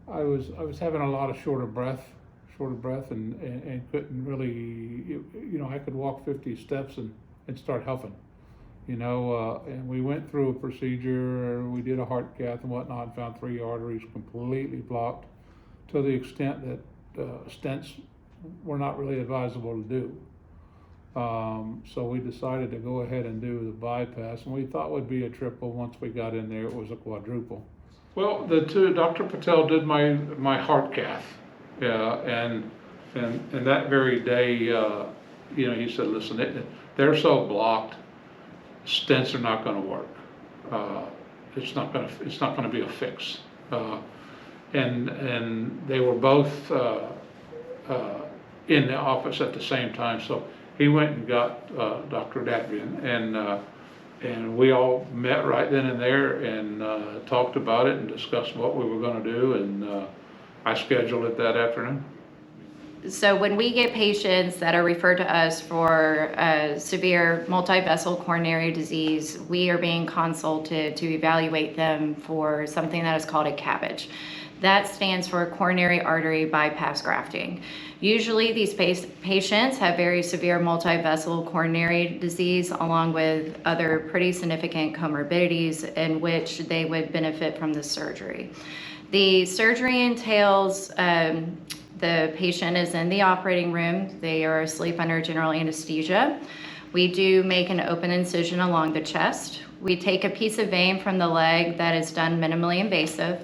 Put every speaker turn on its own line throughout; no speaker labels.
I was having a lot of short of breath, and couldn't really, I could walk 50 steps and start huffing, and we went through a procedure, we did a heart cath and whatnot, and found 3 arteries completely blocked to the extent that stents were not really advisable to do. So we decided to go ahead and do the bypass, and we thought it would be a triple. Once we got in there, it was a quadruple. Well, Dr. Patel did my heart cath, yeah, and that very day, he said, listen, they're so blocked, stents are not going to work. It's not going to be a fix. And they were both in the office at the same time, so he went and got Dr. Dadvian, and we all met right then and there and talked about it and discussed what we were going to do, and I scheduled it that afternoon.
So when we get patients that are referred to us for severe multi-vessel coronary disease, we are being consulted to evaluate them for something that is called a CABG. That stands for coronary artery bypass grafting. Usually these patients have very severe multi-vessel coronary disease along with other pretty significant comorbidities in which they would benefit from the surgery. The surgery entails the patient is in the operating room. They are asleep under general anesthesia. We do make an open incision along the chest. We take a piece of vein from the leg that is done minimally invasive.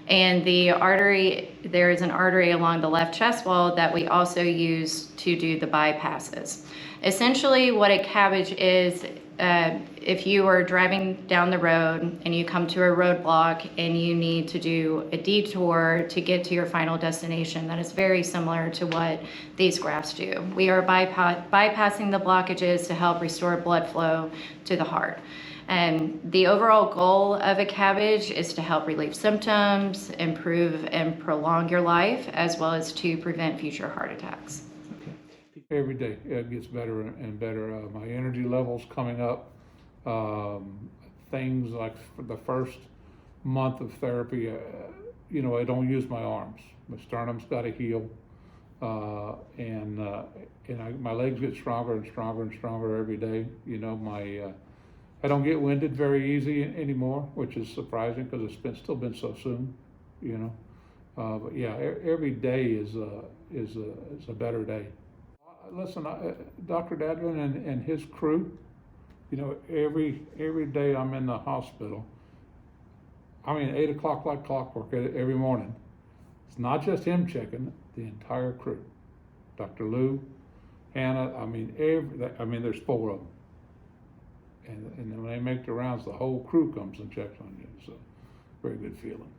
And the artery, there is an artery along the left chest wall that we also use to do the bypasses. Essentially what a CABG is, if you are driving down the road and you come to a roadblock and you need to do a detour to get to your final destination, that is very similar to what these grafts do. We are bypassing the blockages to help restore blood flow to the heart. And the overall goal of a CABG is to help relieve symptoms, improve and prolong your life, as well as to prevent future heart attacks.
Every day it gets better and better. My energy levels coming up. Things like for the first month of therapy, I don't use my arms. My sternum's got to heal, and my legs get stronger and stronger and stronger every day. I don't get winded very easy anymore, which is surprising because it's still been so soon, But yeah, every day is a better day. Listen, Dr. Dadwin and his crew, every day I'm in the hospital. 8 o'clock like clockwork every morning. It's not just him checking, the entire crew. Dr. Lou, Hannah, there's 4 of them. And when they make the rounds, the whole crew comes and checks on you. So, very good feeling.